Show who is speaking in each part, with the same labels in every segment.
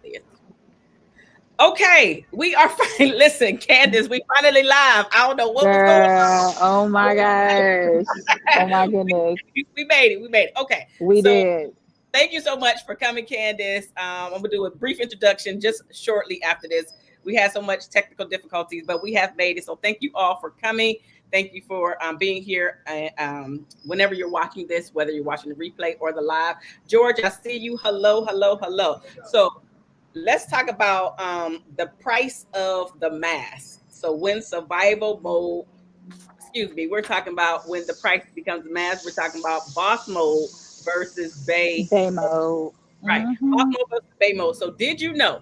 Speaker 1: 30th. Okay, we are fine. Listen, Candice, we finally live. I don't know what was going
Speaker 2: Girl, oh my gosh.
Speaker 1: on.
Speaker 2: Oh my goodness.
Speaker 1: We made it. We made it. Okay,
Speaker 2: We
Speaker 1: so
Speaker 2: did.
Speaker 1: thank you so much for coming, Candice. I'm gonna do a brief introduction just shortly after this. We had so much technical difficulties, but we have made it. So thank you all for coming. Thank you for being here. Whenever you're watching this, whether you're watching the replay or the live, George, I see you. Hello, hello, hello. So let's talk about the price of the mask. So when survival mode, excuse me, we're talking about when the price becomes a mask. We're talking about boss mode versus bay.
Speaker 2: Day mode.
Speaker 1: Right. Boss
Speaker 2: Mm-hmm.
Speaker 1: mode versus bay mode. So did you know?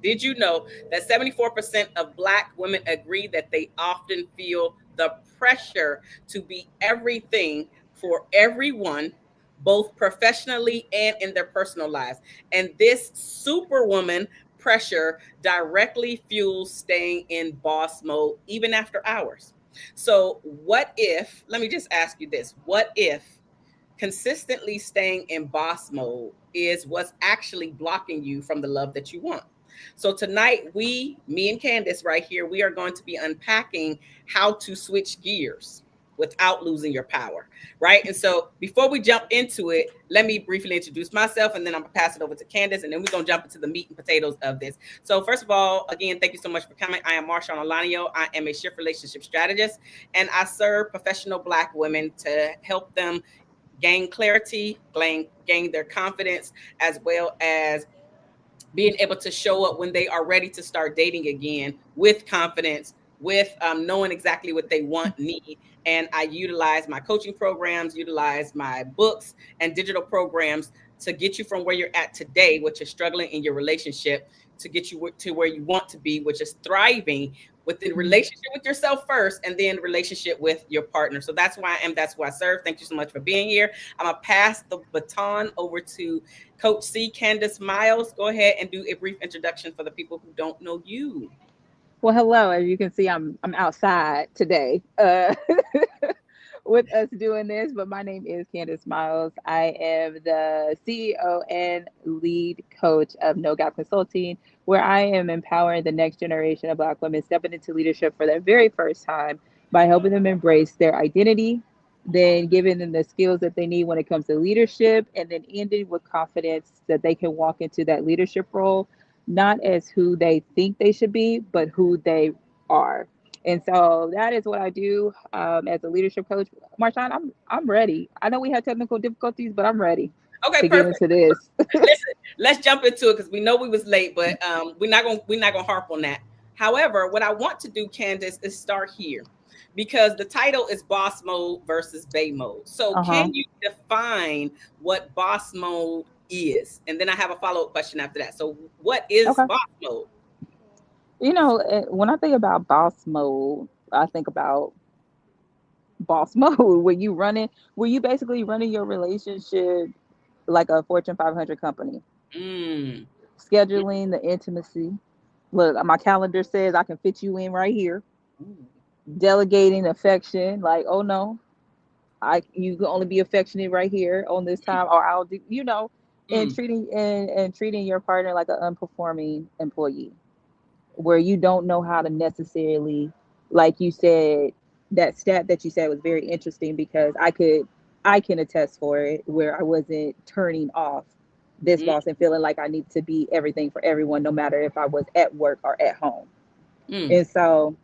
Speaker 1: Did you know that 74% of Black women agree that they often feel the pressure to be everything for everyone, both professionally and in their personal lives? And this superwoman pressure directly fuels staying in boss mode even after hours. So, what if, let me just ask you this, what if consistently staying in boss mode is what's actually blocking you from the love that you want? So tonight, me and Candice right here, we are going to be unpacking how to switch gears without losing your power, right? And so before we jump into it, let me briefly introduce myself, and then I'm gonna pass it over to Candice, and then we're gonna jump into the meat and potatoes of this. So first of all, again, thank you so much for coming. I am Marshaun Olaniyan. I am a shift relationship strategist, and I serve professional Black women to help them gain clarity, gain their confidence, as well as being able to show up when they are ready to start dating again with confidence, with knowing exactly what they want, need. And I utilize my coaching programs, utilize my books and digital programs to get you from where you're at today, which is struggling in your relationship, to get you to where you want to be, which is thriving within relationship with yourself first, and then relationship with your partner. So that's why I am. That's who I serve. Thank you so much for being here. I'm gonna pass the baton over to Coach C, Candice Miles. Go ahead and do a brief introduction for the people who don't know you.
Speaker 2: Well, hello. As you can see, I'm outside today. With us doing this, but my name is Candice Miles. I am the CEO and lead coach of No Gap Consulting, where I am empowering the next generation of Black women stepping into leadership for their very first time by helping them embrace their identity, then giving them the skills that they need when it comes to leadership, and then ending with confidence that they can walk into that leadership role, not as who they think they should be, but who they are. And so that is what I do as a leadership coach. Marshawn, I'm ready. I know we had technical difficulties, but I'm ready
Speaker 1: Okay,
Speaker 2: to get
Speaker 1: perfect.
Speaker 2: into this.
Speaker 1: Listen, let's jump into it because we know we was late, but we're not gonna harp on that. However, what I want to do, Candice, is start here because the title is boss mode versus bay mode. So
Speaker 2: Uh-huh.
Speaker 1: can you define what boss mode is? And then I have a follow-up question after that. So what is
Speaker 2: Okay.
Speaker 1: boss mode?
Speaker 2: When I think about boss mode, I think about boss mode where you basically running your relationship like a Fortune 500 company,
Speaker 1: Mm.
Speaker 2: scheduling the intimacy. Look, my calendar says I can fit you in right here.
Speaker 1: Ooh.
Speaker 2: Delegating affection, like, oh no, I you can only be affectionate right here on this time, or I'll do, and
Speaker 1: Mm.
Speaker 2: treating your partner like an unperforming employee, where you don't know how to necessarily, like you said, that stat that you said was very interesting because I can attest for it where I wasn't turning off this
Speaker 1: Mm.
Speaker 2: boss and feeling like I need to be everything for everyone, no matter if I was at work or at home.
Speaker 1: Mm.
Speaker 2: And so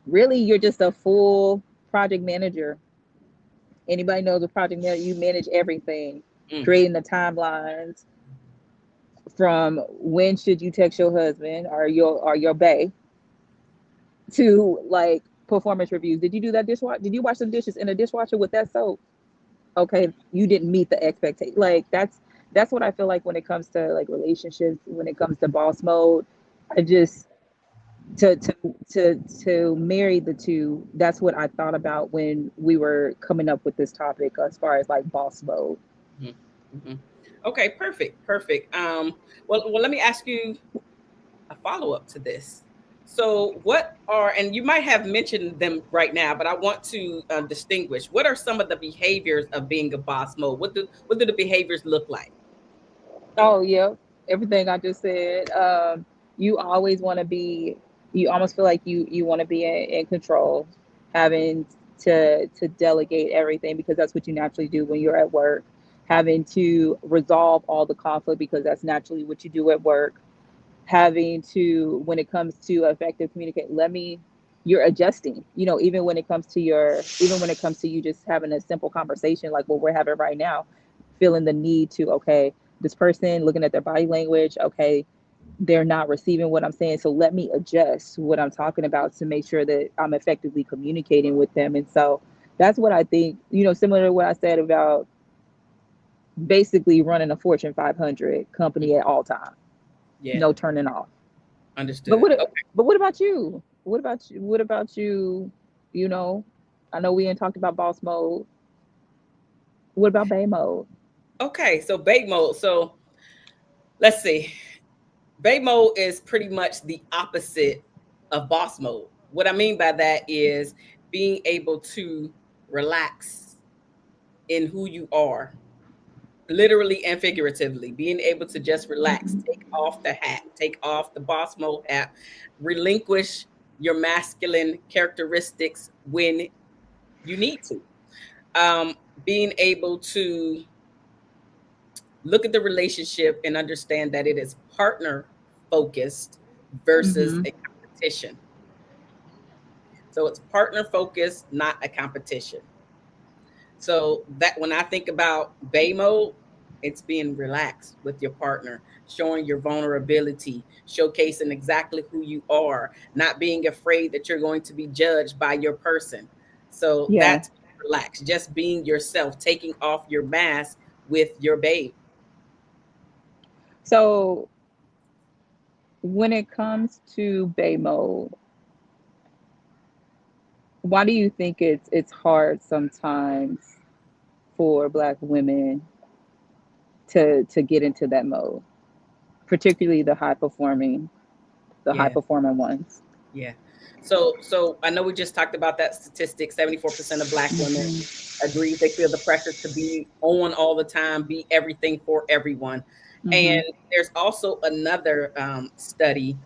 Speaker 2: really you're just a full project manager. Anybody knows a project manager, you manage everything,
Speaker 1: Mm.
Speaker 2: creating the timelines from when should you text your husband or your bae to like performance reviews. Did you do that dishwasher? Did you wash the dishes in a dishwasher with that soap? Okay, you didn't meet the expectation. Like that's what I feel like when it comes to like relationships, when it comes to boss mode. I just to marry the two, that's what I thought about when we were coming up with this topic as far as like boss mode.
Speaker 1: Mhm, mhm. Okay, perfect, perfect. Well, let me ask you a follow up to this. So, what are, and you might have mentioned them right now, but I want to distinguish. What are some of the behaviors of being a boss mode? What do the behaviors look like?
Speaker 2: Oh yeah. everything I just said. You always want to be. You almost feel like you want to be in control, having to delegate everything because that's what you naturally do when you're at work. Having to resolve all the conflict because that's naturally what you do at work. Having to, when it comes to effective communicate, you're adjusting, even when it comes to even when it comes to you just having a simple conversation like what we're having right now, feeling the need to, okay, this person, looking at their body language, okay, they're not receiving what I'm saying, so let me adjust what I'm talking about to make sure that I'm effectively communicating with them. And so that's what I think, similar to what I said about basically running a Fortune 500 company at all times,
Speaker 1: Yeah,
Speaker 2: no turning off. But
Speaker 1: understood.
Speaker 2: what
Speaker 1: Okay.
Speaker 2: but what about you? What about you? You know, I know we ain't talked about boss mode. What about bay mode?
Speaker 1: Okay, so bait mode. So let's see. Bay mode is pretty much the opposite of boss mode. What I mean by that is being able to relax in who you are, literally and figuratively, being able to just relax,
Speaker 2: Mhm.
Speaker 1: take off the hat, take off the boss mode hat, relinquish your masculine characteristics when you need to. Um, Being able to look at the relationship and understand that it is partner focused versus
Speaker 2: Mhm.
Speaker 1: a competition. So it's partner focused, not a competition. So that when I think about Bay mode, it's being relaxed with your partner, showing your vulnerability, showcasing exactly who you are, not being afraid that you're going to be judged by your person. So
Speaker 2: Yeah.
Speaker 1: that's relaxed, just being yourself, taking off your mask with your babe.
Speaker 2: So when it comes to bay mode, why do you think it's hard sometimes for black women to get into that mode, particularly the high
Speaker 1: Yeah.
Speaker 2: performing ones?
Speaker 1: Yeah. So I know we just talked about that statistic. 74% of black women
Speaker 2: Mhm.
Speaker 1: agrees they feel the pressure to be on all the time, be everything for everyone. And
Speaker 2: Mhm.
Speaker 1: there's also another study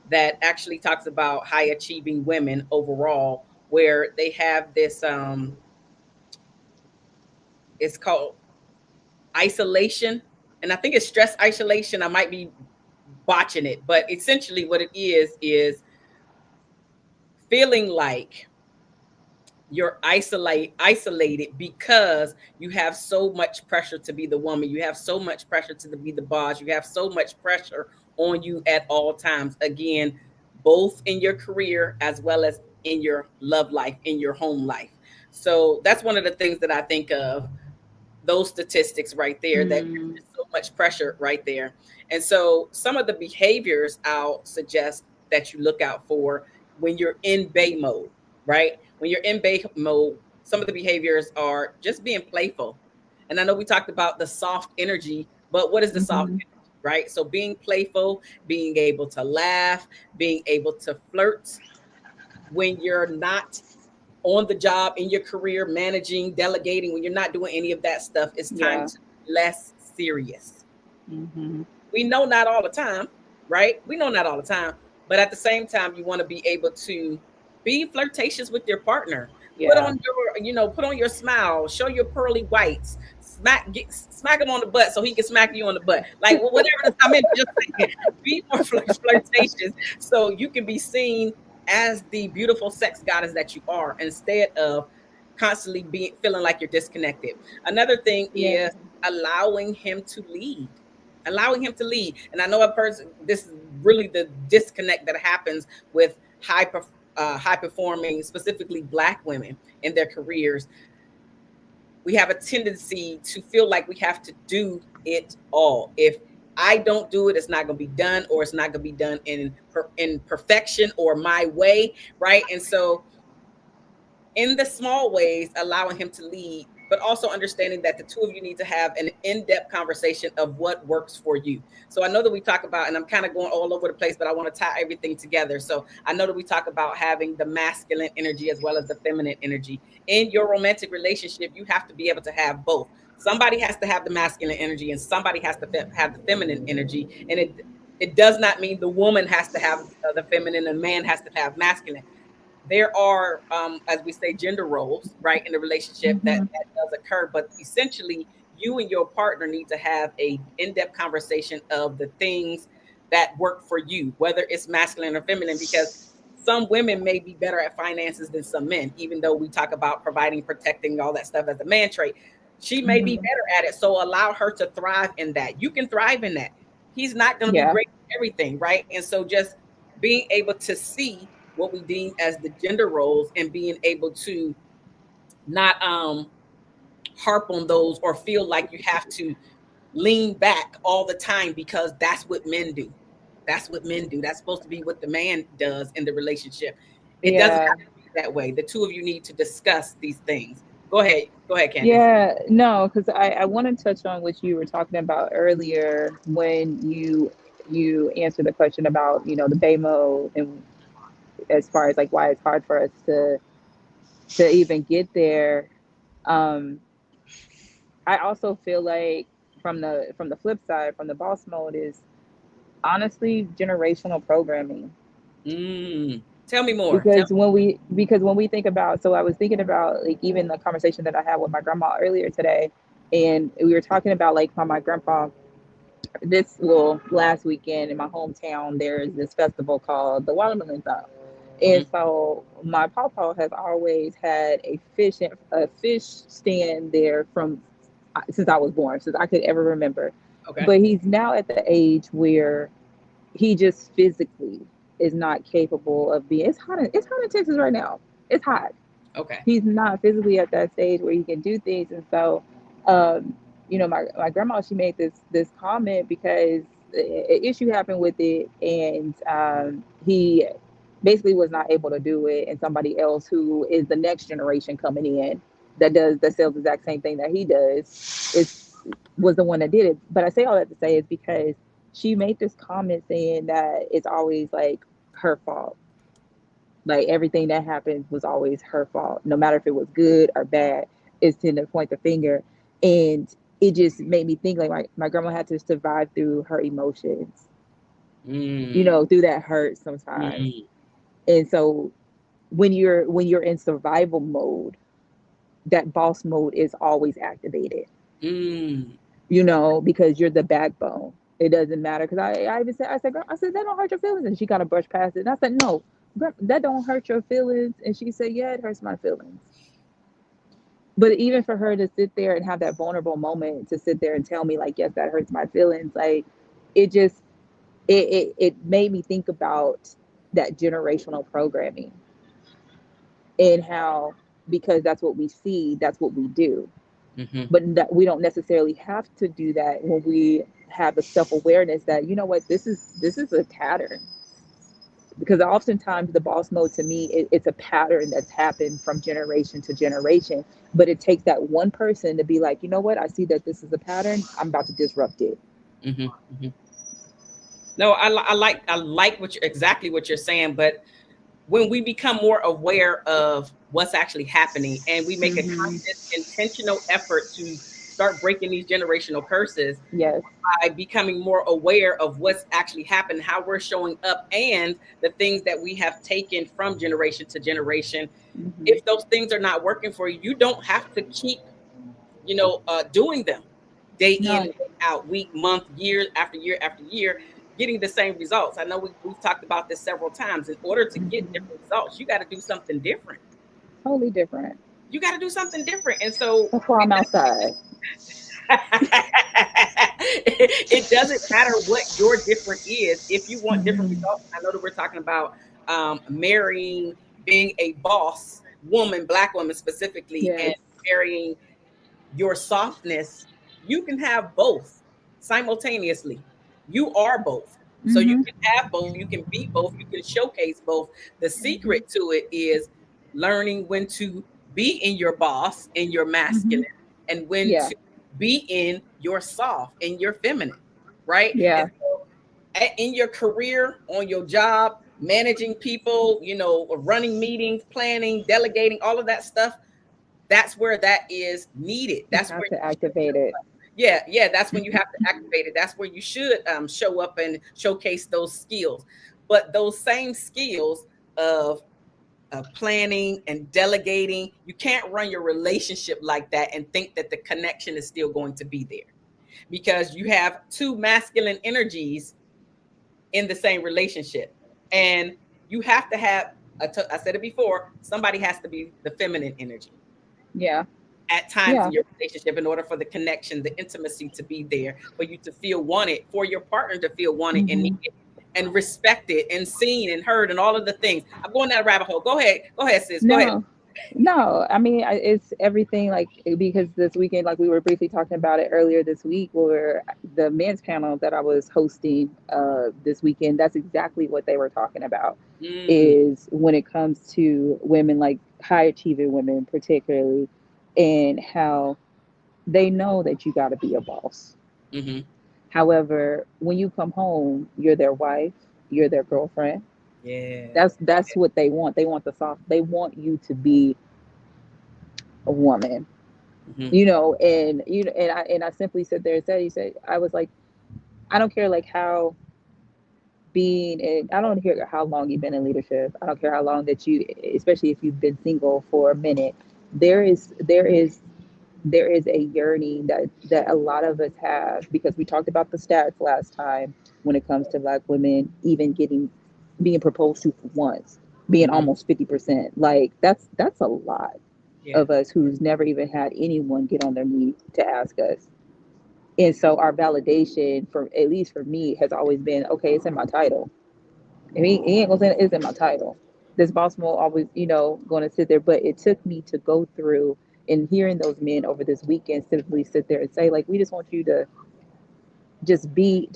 Speaker 1: that actually talks about high achieving women overall, where they have this it's called isolation. And I think it's stress isolation. I might be botching it, but essentially what it is feeling like you're isolated because you have so much pressure to be the woman, you have so much pressure to be the boss, you have so much pressure on you at all times, again, both in your career as well as in your love life, in your home life. So that's one of the things that I think of, those statistics right there, that there's
Speaker 2: Mm.
Speaker 1: just so much pressure right there. And so some of the behaviors I'll suggest that you look out for when you're in bay mode, right? When you're in bay mode, some of the behaviors are just being playful. And I know we talked about the soft energy, but what is the soft
Speaker 2: Mhm.
Speaker 1: energy, right? So being playful, being able to laugh, being able to flirt when you're not on the job, in your career, managing, delegating, when you're not doing any of that stuff, it's time
Speaker 2: Yeah.
Speaker 1: to be less serious.
Speaker 2: Mhm.
Speaker 1: We know not all the time, right? We know not all the time, but at the same time, you want to be able to be flirtatious with your partner. Put
Speaker 2: Yeah.
Speaker 1: on put on your smile, show your pearly whites, smack him on the butt so he can smack you on the butt. Like whatever. I mean, just saying, be more flirtatious so you can be seen as the beautiful sex goddess that you are, instead of constantly being feeling like you're disconnected. Another thing
Speaker 2: Yeah.
Speaker 1: is allowing him to lead, allowing him to lead. And I know a person, this is really the disconnect that happens with high performing, specifically black women in their careers. We have a tendency to feel like we have to do it all. If I don't do it, it's not going to be done, or it's not going to be done in perfection or my way, right? And so in the small ways, allowing him to lead, but also understanding that the two of you need to have an in-depth conversation of what works for you. So I know that we talk about, and I'm kind of going all over the place, but I want to tie everything together. So I know that we talk about having the masculine energy as well as the feminine energy. In your romantic relationship, you have to be able to have both. Somebody has to have the masculine energy, and somebody has to have the feminine energy. And it does not mean the woman has to have the feminine and the man has to have masculine. There are, as we say, gender roles, right, in the relationship
Speaker 2: Mm-hmm.
Speaker 1: that does occur. But essentially, you and your partner need to have a in-depth conversation of the things that work for you, whether it's masculine or feminine, because some women may be better at finances than some men, even though we talk about providing, protecting, all that stuff as a man trait. She may be
Speaker 2: Mm-hmm.
Speaker 1: better at it. So allow her to thrive in that. You can thrive in that. He's not going to be
Speaker 2: Yeah.
Speaker 1: great at everything, right? And so just being able to see what we deem as the gender roles and being able to not harp on those or feel like you have to lean back all the time because that's what men do. That's what men do. That's supposed to be what the man does in the relationship. It doesn't
Speaker 2: Yeah.
Speaker 1: have to be that way. The two of you need to discuss these things. Go ahead. Go ahead, Candice.
Speaker 2: Yeah, no, because I want to touch on what you were talking about earlier when you answered the question about, the BAMO, and as far as like why it's hard for us to even get there. Um, I also feel like from the flip side, from the boss mode, is honestly generational programming.
Speaker 1: Tell me more. Tell
Speaker 2: Because when we think about, so I was thinking about like even the conversation that I had with my grandma earlier today, and we were talking about like how my grandpa, this, well, last weekend in my hometown there's this festival called the Watermelon Thumb.
Speaker 1: me.
Speaker 2: And so my papa has always had a fish stand there from since I was born, since I could ever remember.
Speaker 1: Okay.
Speaker 2: But he's now at the age where he just physically is not capable of being. It's hot in Texas right now. It's hot.
Speaker 1: Okay.
Speaker 2: He's not physically at that stage where he can do things. And so, um, my grandma, she made this comment because an issue happened with it, and he basically was not able to do it, and somebody else who is the next generation coming in that sells the exact same thing that he does was the one that did it. But I say all that to say is because she made this comment saying that it's always like her fault. Like everything that happened was always her fault, no matter if it was good or bad. It's to point the finger, and it just made me think like my grandma had to survive through her emotions,
Speaker 1: Mm,
Speaker 2: through that hurt sometimes.
Speaker 1: mm,
Speaker 2: And so when you're in survival mode, that boss mode is always activated,
Speaker 1: mm.
Speaker 2: because you're the backbone. It doesn't matter, because I even said, I said that don't hurt your feelings, and she got to brush past it. And I said, no, that don't hurt your feelings. And she said, yeah, it hurts my feelings. But even for her to sit there and have that vulnerable moment to sit there and tell me like, yes, that hurts my feelings, like it just it made me think about that generational programming, and how, because that's what we see, that's what we do.
Speaker 1: Mhm,
Speaker 2: But that we don't necessarily have to do that when we have the self-awareness that, what, this is a pattern. Because oftentimes the boss mode, to me, it's a pattern that's happened from generation to generation. But it takes that one person to be like, what, I see that this is a pattern, I'm about to disrupt it.
Speaker 1: mhm, mhm. No, I like exactly what you're saying, but when we become more aware of what's actually happening and we make a
Speaker 2: Hmm.
Speaker 1: conscious, intentional effort to start breaking these generational curses
Speaker 2: Yes.
Speaker 1: by becoming more aware of what's actually happened, how we're showing up, and the things that we have taken from generation to generation.
Speaker 2: Hmm.
Speaker 1: If those things are not working for you, you don't have to keep doing them day in,
Speaker 2: No.
Speaker 1: day out, week, month, year after year after year, getting the same results. I know we've talked about this several times. In order to get
Speaker 2: Hmm.
Speaker 1: different results, you got to do something different.
Speaker 2: Totally different.
Speaker 1: You got to do something different. And so
Speaker 2: That's why I'm outside.
Speaker 1: it doesn't matter what your different is. If you want different
Speaker 2: Hmm.
Speaker 1: results, I know that we're talking about marrying, being a boss woman, black woman specifically, and
Speaker 2: Yes.
Speaker 1: marrying your softness. You can have both simultaneously. You are both. So you
Speaker 2: Hmm.
Speaker 1: can have both, you can be both, you can showcase both. The
Speaker 2: Hmm.
Speaker 1: secret to it is learning when to be in your boss, in your
Speaker 2: Hmm.
Speaker 1: masculine, and when
Speaker 2: Yeah.
Speaker 1: to be in your soft, in your feminine, right? And
Speaker 2: Yeah.
Speaker 1: so in your career, on your job, managing people, running meetings, planning, delegating, all of that stuff, that's where that is needed.
Speaker 2: You
Speaker 1: That's
Speaker 2: have
Speaker 1: where
Speaker 2: to
Speaker 1: you should
Speaker 2: activate
Speaker 1: show
Speaker 2: it.
Speaker 1: up. Yeah, that's when you have to activate it. That's where you should show up and showcase those skills. But those same skills of planning and delegating, you can't run your relationship like that and think that the connection is still going to be there, because you have two masculine energies in the same relationship. And you have to have, I said it before, somebody has to be the feminine energy
Speaker 2: Yeah.
Speaker 1: at times
Speaker 2: Yeah.
Speaker 1: in your relationship in order for the connection, the intimacy to be there, for you to feel wanted, for your partner to feel wanted and
Speaker 2: Hmm.
Speaker 1: needed and respected and seen and heard and all of the things. I'm going down a rabbit hole. Go ahead, sis. Go ahead.
Speaker 2: No, no. I mean, it's everything. Like because this weekend, like we were briefly talking about it earlier this week, where the men's panel that I was hosting this weekend, that's exactly what they were talking about.
Speaker 1: Mm,
Speaker 2: Is when it comes to women, like high achieving women, particularly, and how they know that you got to be a boss.
Speaker 1: mm-hmm.
Speaker 2: However, when you come home, you're their wife, you're their girlfriend.
Speaker 1: Yeah.
Speaker 2: That's what they want. They want the soft. They want you to be a woman,
Speaker 1: Mm-hmm.
Speaker 2: and I simply sit there and said, you said, I was like, I don't care like how being in, I don't care how long you've been in leadership. I don't care how long that you, especially if you've been single for a minute. There is a yearning that a lot of us have, because we talked about the stats last time when it comes to Black women even getting being proposed to for once, being
Speaker 1: Mm-hmm.
Speaker 2: almost 50%. Like that's a lot
Speaker 1: Yeah.
Speaker 2: of us who's never even had anyone get on their knee to ask us. And so our validation, for at least for me, has always been, okay, it's in my title. And he ain't gonna say it's in my title. This boss will always, going to sit there. But it took me to go through and hearing those men over this weekend simply sit there and say, like, we just want you to just be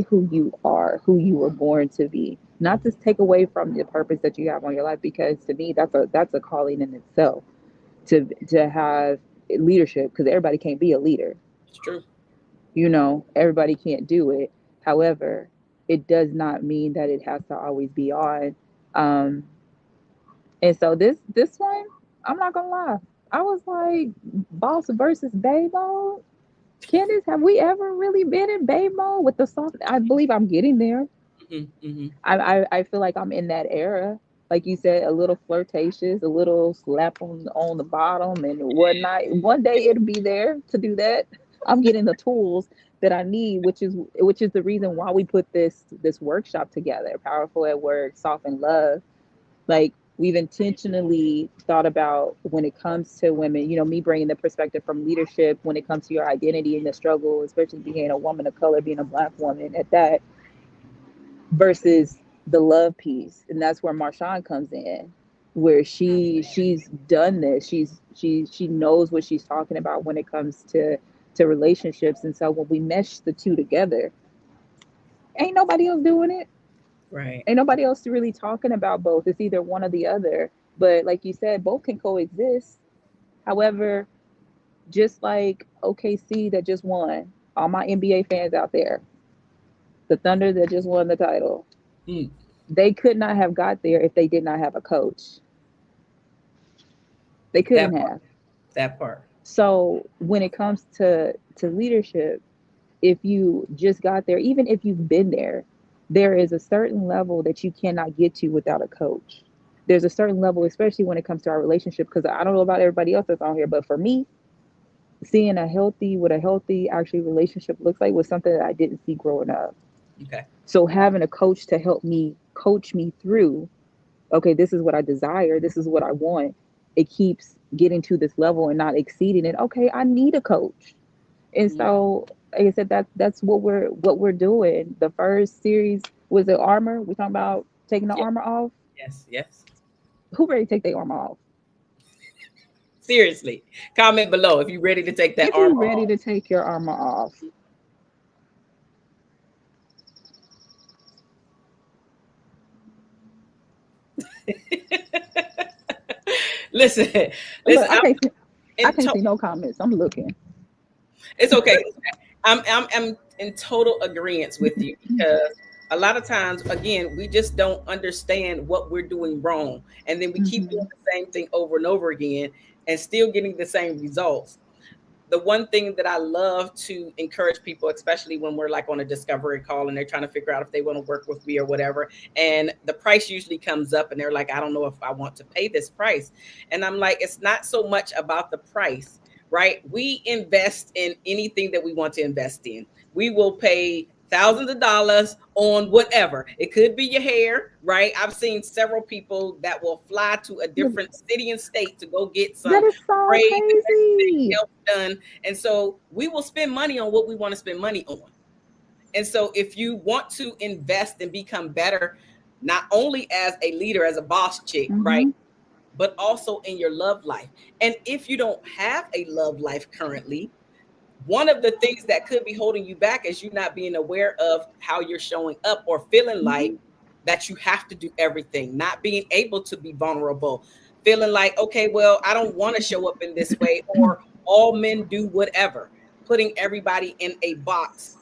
Speaker 2: who you are, who you were born to be. Not to take away from the purpose that you have on your life, because to me that's a calling in itself, to have leadership, because everybody can't be a leader.
Speaker 1: It's true.
Speaker 2: Everybody can't do it. However, it does not mean that it has to always be on. um and so this one, I'm not gonna lie, I was like, boss versus babe mode. Candice, have we ever really been in babe mode with the soft? I believe I'm getting there.
Speaker 1: Mm-hmm. Mm-hmm.
Speaker 2: I feel like I'm in that era. Like you said, a little flirtatious, a little slap on the bottom and whatnot. One day it'll be there to do that. I'm getting the tools that I need, which is the reason why we put this workshop together. Powerful at Work, Soft in Love. Like, we've intentionally thought about, when it comes to women, me bringing the perspective from leadership when it comes to your identity and the struggle, especially being a woman of color, being a Black woman at that, versus the love piece. And that's where Marshaun comes in, where she's done this. She knows what she's talking about when it comes to relationships. And so when we mesh the two together, ain't nobody else doing it.
Speaker 1: Right.
Speaker 2: Ain't nobody else really talking about both. It's either one or the other. But like you said, both can coexist. However, just like OKC that just won, all my NBA fans out there, the Thunder that just won the title,
Speaker 1: Mm,
Speaker 2: they could not have got there if they did not have a coach. They
Speaker 1: that
Speaker 2: couldn't
Speaker 1: part.
Speaker 2: have.
Speaker 1: That part.
Speaker 2: So when it comes to leadership, if you just got there, even if you've been there, there is a certain level that you cannot get to without a coach. There's a certain level, especially when it comes to our relationship, because I don't know about everybody else that's on here, but for me, seeing what a healthy actually relationship looks like was something that I didn't see growing up.
Speaker 1: Okay.
Speaker 2: So having a coach to help me coach me through, okay, this is what I desire, this is what I want. It keeps getting to this level and not exceeding it. Okay, I need a coach. And
Speaker 1: Mm,
Speaker 2: so, like I said, that's what we're doing. The first series was the armor. We talking about taking the
Speaker 1: yeah.
Speaker 2: armor off.
Speaker 1: Yes. Yes.
Speaker 2: Who ready to take their armor off?
Speaker 1: Seriously. Comment below if you're ready to take that
Speaker 2: If
Speaker 1: armor
Speaker 2: you're ready
Speaker 1: off.
Speaker 2: to take your armor off,
Speaker 1: Listen,
Speaker 2: look,
Speaker 1: listen.
Speaker 2: I
Speaker 1: I'm
Speaker 2: can't see, I
Speaker 1: in
Speaker 2: can't
Speaker 1: to-
Speaker 2: see no comments. I'm looking.
Speaker 1: It's okay. I'm in total agreement with you, because a lot of times, again, we just don't understand what we're doing wrong, and then we keep doing
Speaker 2: Hmm.
Speaker 1: the same thing over and over again. and still getting the same results. The one thing that I love to encourage people, especially when we're like on a discovery call and they're trying to figure out if they want to work with me or whatever, and the price usually comes up and they're like, I don't know if I want to pay this price. And I'm like, it's not so much about the price, right? We invest in anything that we want to invest in. We will pay thousands of dollars on whatever. It could be your hair, right? I've seen several people that will fly to a different city and state to go get
Speaker 2: That
Speaker 1: some
Speaker 2: is so
Speaker 1: braids and everything
Speaker 2: crazy.
Speaker 1: else done. And so we will spend money on what we want to spend money on. And so if you want to invest and become better, not only as a leader, as a boss chick, right?
Speaker 2: Mm-hmm.
Speaker 1: But also in your love life. And if you don't have a love life currently, one of the things that could be holding you back is you not being aware of how you're showing up or feeling like
Speaker 2: Mm-hmm.
Speaker 1: that you have to do everything, not being able to be vulnerable, feeling like, okay, well, I don't want to show up in this way, or all men do whatever, putting everybody in a box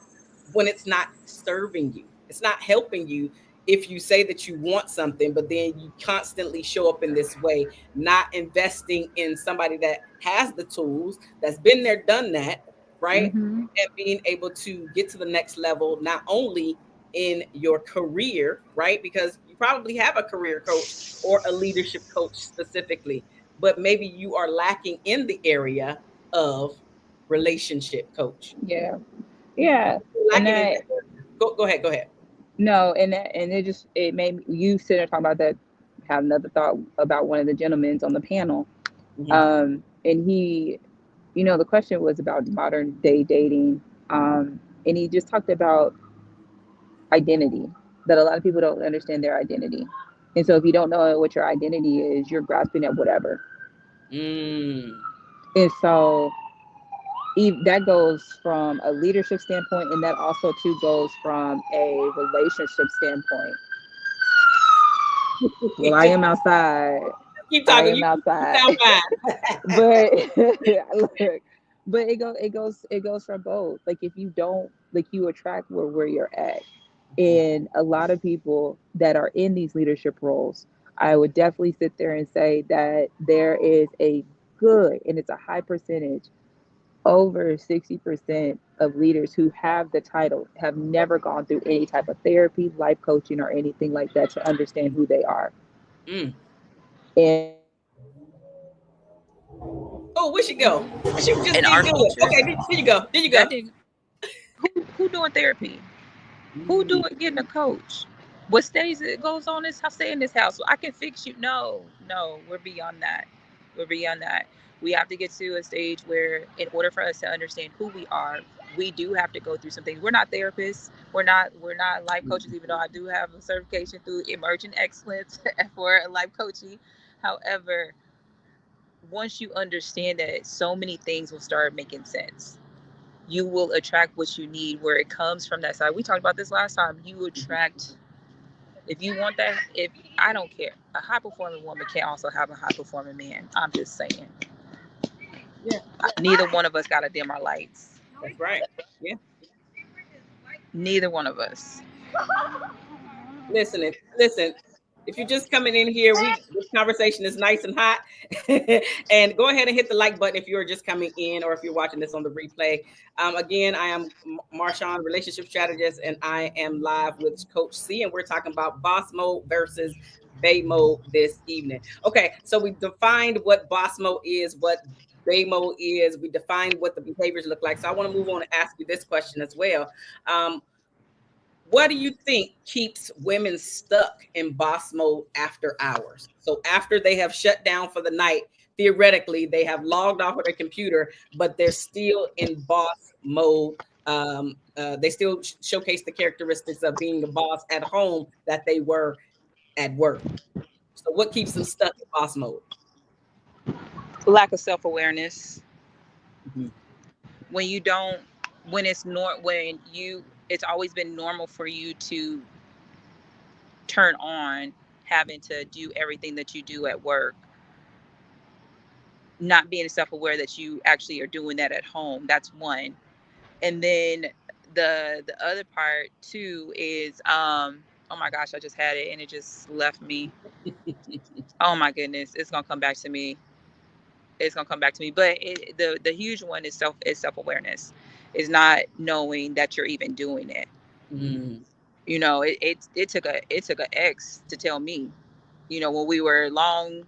Speaker 1: when it's not serving you. It's not helping you if you say that you want something, but then you constantly show up in this way, not investing in somebody that has the tools, that's been there, done that, right?
Speaker 2: Mm-hmm.
Speaker 1: And being able to get to the next level, not only in your career, right? Because you probably have a career coach or a leadership coach specifically, but maybe you are lacking in the area of relationship coach.
Speaker 2: Yeah. Yeah. And
Speaker 1: Lacking in
Speaker 2: that
Speaker 1: that area. Go ahead, go ahead.
Speaker 2: no, and it just it made you sit there talking about that. Have another thought about one of the gentlemen on the panel.
Speaker 1: Hmm.
Speaker 2: And he, the question was about modern day dating. And he just talked about identity, that a lot of people don't understand their identity. And so if you don't know what your identity is, you're grasping at whatever.
Speaker 1: Mm.
Speaker 2: And so that goes from a leadership standpoint, and that also too goes from a relationship standpoint. Well, I am outside.
Speaker 1: Keep
Speaker 2: I
Speaker 1: talking.
Speaker 2: am
Speaker 1: You
Speaker 2: outside.
Speaker 1: sound fine.
Speaker 2: But look, but it goes from both. Like if you don't, like, you attract where you're at. And a lot of people that are in these leadership roles, I would definitely sit there and say that there is a good, and it's a high percentage, over 60% of leaders who have the title have never gone through any type of therapy, life coaching, or anything like that to understand who they are.
Speaker 1: Mm.
Speaker 2: And
Speaker 1: Oh, where she go? She was just
Speaker 3: In
Speaker 1: being
Speaker 3: our
Speaker 1: good.
Speaker 3: culture,
Speaker 1: Okay, there you go. There you go.
Speaker 3: that didn't. Who doing therapy? Who
Speaker 1: Mm.
Speaker 3: doing getting a coach? What stays it goes on this house? Stay in this house. So I can fix you. No, no, we're beyond that. We're beyond that. We have to get to a stage where, in order for us to understand who we are, we do have to go through some things. We're not therapists. We're not life coaches. Even though I do have a certification through Emerging Excellence for life coaching. However, once you understand that, so many things will start making sense. You will attract what you need where it comes from that side. We talked about this last time. You attract, if you want that, if I don't care, a high performing woman can also have a high performing man. I'm just saying.
Speaker 1: Yeah, yeah,
Speaker 3: Neither one of us got to dim our lights.
Speaker 1: that's right. Yeah.
Speaker 3: Neither one of us.
Speaker 1: Listen, listen. If you're just coming in here, this conversation is nice and hot. And go ahead and hit the like button if you're just coming in or if you're watching this on the replay. Again, I am Marshaun, relationship strategist, and I am live with Coach C, and we're talking about boss mode versus bay mode this evening. Okay, so we defined what boss mode is, what bay mode is. We defined what the behaviors look like. So I want to move on and ask you this question as well. Um, what do you think keeps women stuck in boss mode after hours? So after they have shut down for the night, theoretically they have logged off of their computer, but they're still in boss mode. They still showcase the characteristics of being a boss at home that they were at work. So what keeps them stuck in boss mode?
Speaker 3: Lack of self awareness.
Speaker 1: Mhm.
Speaker 3: When you don't, when it's when you, it's always been normal for you to turn on having to do everything that you do at work, not being self-aware that you actually are doing that at home. That's one. And then the other part too is oh my gosh, I just had it and it just left me. Oh my goodness, it's gonna come back to me. It's gonna come back to me. But the huge one is self-awareness, is not knowing that you're even doing it.
Speaker 1: Mm.
Speaker 3: You know, it took a ex to tell me, you know, when we were long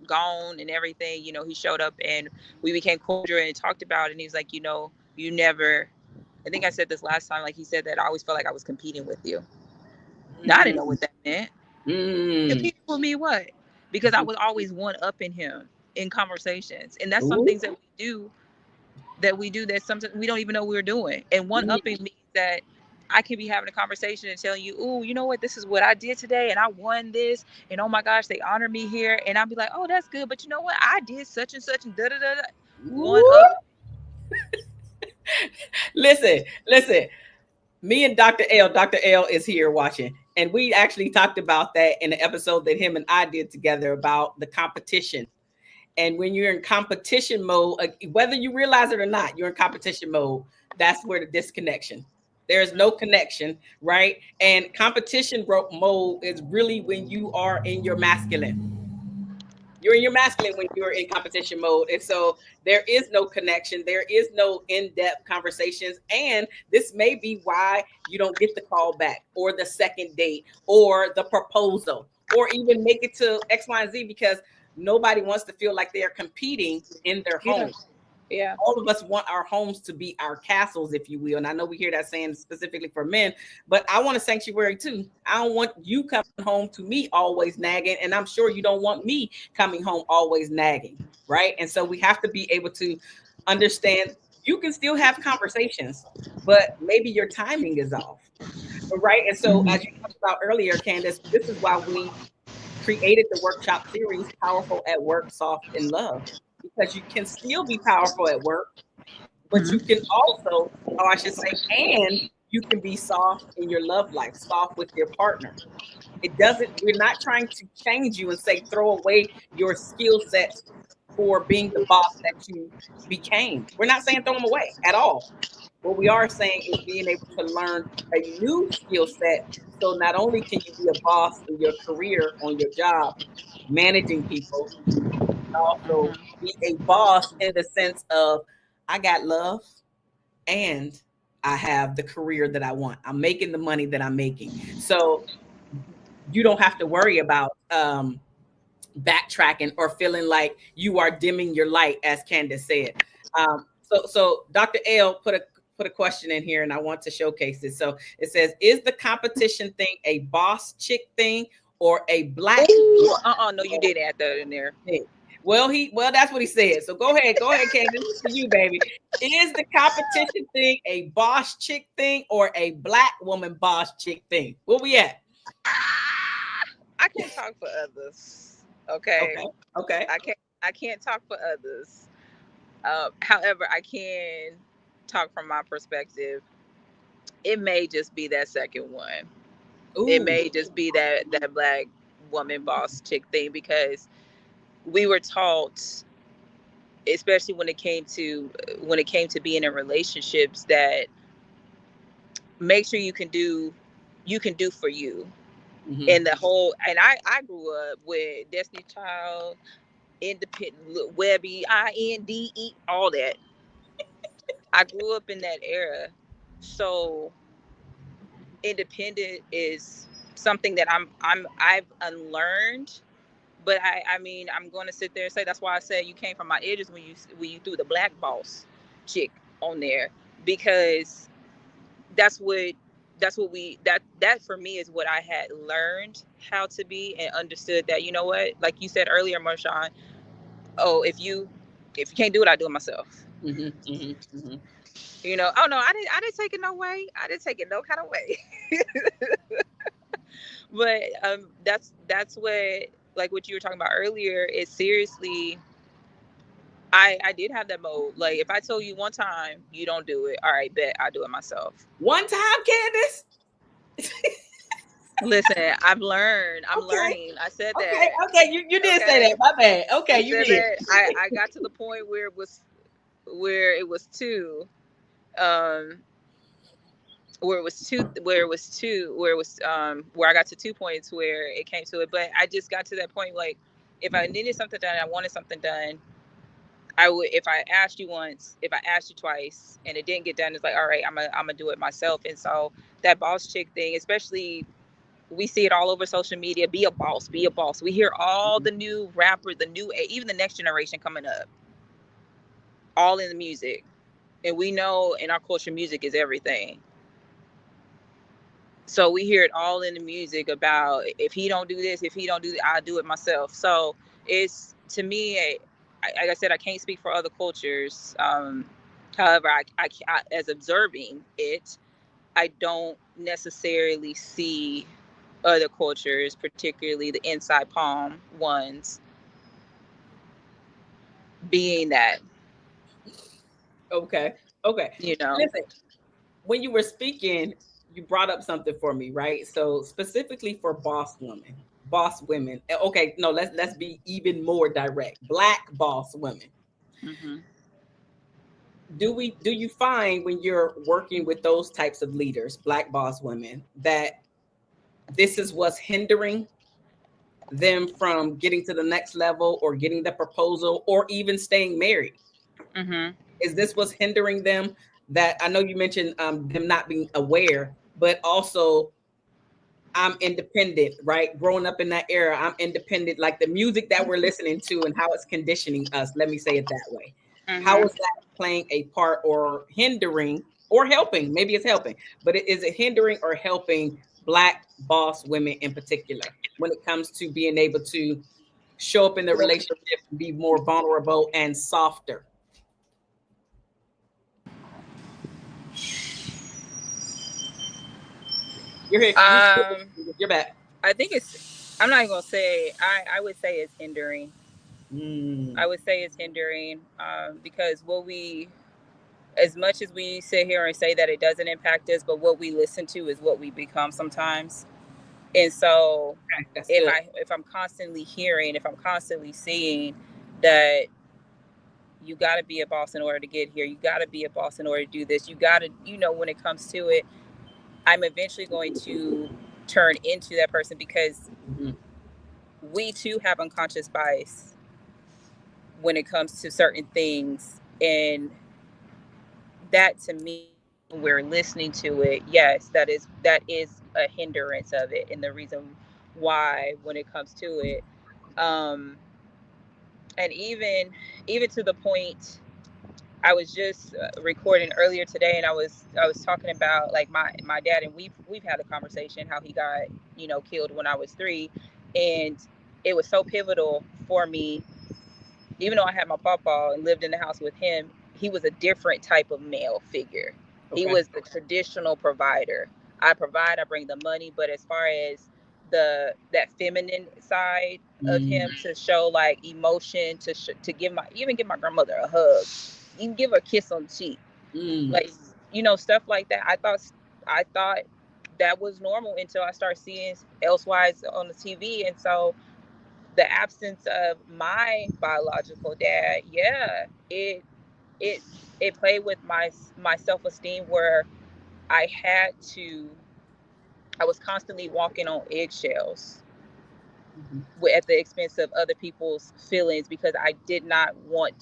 Speaker 3: gone and everything, you know, he showed up and we became cordial and talked about it, and he was like, you know, you never, I think I said this last time, like he said that I always felt like I was competing with you. Now I didn't know
Speaker 1: Mm.
Speaker 3: what that meant.
Speaker 1: Mm.
Speaker 3: Competing with me what? Because I was always one up in him in conversations. And that's some
Speaker 1: Ooh.
Speaker 3: things that we do that sometimes we don't even know we're doing. And one
Speaker 1: Mm.
Speaker 3: upping means that I can be having a conversation and telling you, oh, you know what, this is what I did today and I won this, and oh my gosh, they honor me here. And I'll be like, oh, that's good. But you know what? I did such and such and da da da da. One up.
Speaker 1: Ooh. Listen, listen. Me and Dr. L is here watching. And we actually talked about that in the episode that him and I did together about the competition. And when you're in competition mode, whether you realize it or not, you're in competition mode. That's where the disconnection. There's no connection, right? And competition mode is really when you are in your masculine. You're in your masculine when you're in competition mode. And so there is no connection. There is no in-depth conversations. And this may be why you don't get the call back or the second date or the proposal or even make it to X, Y, and Z, because nobody wants to feel like they are competing in their
Speaker 3: Yeah.
Speaker 1: home.
Speaker 3: Yeah.
Speaker 1: All of us want our homes to be our castles, if you will. And I know we hear that saying specifically for men, but I want a sanctuary too. I don't want you coming home to me always nagging. And I'm sure you don't want me coming home always nagging. Right. And so we have to be able to understand you can still have conversations, but maybe your timing is off. Right. And so, as you talked about earlier, Candice, this is why we created the workshop series, Powerful at Work, Soft in Love, because you can still be powerful at work, but you can also, or I should say, and you can be soft in your love life, soft with your partner. It doesn't, we're not trying to change you and say throw away your skill sets for being the boss that you became. We're not saying throw them away at all. What we are saying is being able to learn a new skill set. So not only can you be a boss in your career, on your job, managing people, also
Speaker 3: Mm-hmm.
Speaker 1: be a boss in the sense of I got love and I have the career that I want. I'm making the money that I'm making. So you don't have to worry about backtracking or feeling like you are dimming your light, as Candice said. So Dr. L put a question in here, and I want to showcase it. So it says, "Is the competition thing a boss chick thing or a black
Speaker 3: Oh,
Speaker 1: woman
Speaker 3: no, you did add that in there.
Speaker 1: thing?" Well, that's what he said. So go ahead, Candice, for you, baby. Is the competition thing a boss chick thing or a black woman boss chick thing? Where we at?
Speaker 3: I can't talk for others. Okay.
Speaker 1: Okay, okay.
Speaker 3: I can't talk for others. However, I can talk from my perspective. It may just be that second one. It
Speaker 1: Ooh.
Speaker 3: may just be that black woman boss chick thing, because we were taught, especially when it came to being in relationships, that make sure you can do for you.
Speaker 1: Hmm.
Speaker 3: And the whole, and I grew up with Destiny Child, Independent, Webby, INDE, all that. I grew up in that era. So independent is something that I've unlearned. But I mean, I'm going to sit there and say that's why I said you came from my edges when you threw the black boss chick on there, because that's what that for me is what I had learned how to be, and understood that, you know what, like you said earlier, Marshaun, oh, if you can't do it, I do it myself.
Speaker 1: Hmm. Hmm. Hmm.
Speaker 3: You know, oh no, I didn't take it no way. I didn't take it no kind of way. But that's what, like what you were talking about earlier, is seriously, I did have that mode. Like if I told you one time you don't do it, all right, bet I do it myself.
Speaker 1: One time, Candice.
Speaker 3: Listen, I'm
Speaker 1: Okay,
Speaker 3: learning. I said
Speaker 1: okay,
Speaker 3: that.
Speaker 1: okay. You did say
Speaker 3: Okay.
Speaker 1: that. My bad.
Speaker 3: I
Speaker 1: Okay, you
Speaker 3: said
Speaker 1: did.
Speaker 3: that. I got to the point where it was two. Um where I got to 2 points where it came to it. But I just got to that point, like if I needed something done, I wanted something done, I would, if I asked you once, if I asked you twice and it didn't get done, it's like, all right, I'm gonna do it myself. And so that boss chick thing, especially, we see it all over social media. Be a boss, be a boss. We hear all the new rappers, the new, even the next generation coming up, all in the music. And we know in our culture, music is everything. So we hear it all in the music about, if he don't do this, if he don't do that, I'll do it myself. So it's, to me, like I said, I can't speak for other cultures. However, as observing it, I don't necessarily see other cultures, particularly the inside palm ones, being that,
Speaker 1: Okay. Okay.
Speaker 3: you know.
Speaker 1: Listen, when you were speaking, you brought up something for me, right? So specifically for boss women. Okay, no, let's be even more direct. Black boss women.
Speaker 3: Hmm.
Speaker 1: Do you find when you're working with those types of leaders, black boss women, that this is what's hindering them from getting to the next level or getting the proposal or even staying married?
Speaker 3: Hmm.
Speaker 1: Is this what's hindering them? That I know you mentioned them not being aware, but also I'm independent, right? Growing up in that era, I'm independent. Like the music that we're listening to and how it's conditioning us. Let me say it that way. How
Speaker 3: Hmm.
Speaker 1: is that playing a part or hindering or helping? Maybe it's helping, but is it hindering or helping black boss women in particular when it comes to being able to show up in the relationship, be more vulnerable and softer? You're here.
Speaker 3: Um,
Speaker 1: You're back.
Speaker 3: I think it's, I'm not even gonna say, I would say it's hindering. I
Speaker 1: Mm,
Speaker 3: would say it's hindering, because what we, as much as we sit here and say that it doesn't impact us, but what we listen to is what we become sometimes. And so
Speaker 1: okay, that's good.
Speaker 3: if I'm constantly hearing, if I'm constantly seeing that you got to be a boss in order to get here, you got to be a boss in order to do this, you got to, when it comes to it, I'm eventually going to turn into that person, because
Speaker 1: Mhm.
Speaker 3: we too have unconscious bias when it comes to certain things. And that, to me, when we're listening to it, yes, that is a hindrance of it, and the reason why, when it comes to it, um and even to the point, I was just recording earlier today, and I was talking about, like, my dad, and we've had a conversation how he got, killed when I was 3. And it was so pivotal for me. Even though I had my papa and lived in the house with him, he was a different type of male figure. He
Speaker 1: Okay.
Speaker 3: was the traditional provider. I provide, I bring the money, but as far as that feminine side of
Speaker 1: Mm,
Speaker 3: him, to show like emotion, to give my grandmother a hug, you can give her a kiss on the cheek,
Speaker 1: mm,
Speaker 3: like, stuff like that. I thought that was normal until I started seeing elsewise on the TV. And so the absence of my biological dad, yeah, it it played with my self-esteem, where I had to I was constantly walking on eggshells,
Speaker 1: mhm,
Speaker 3: at the expense of other people's feelings, because I didn't want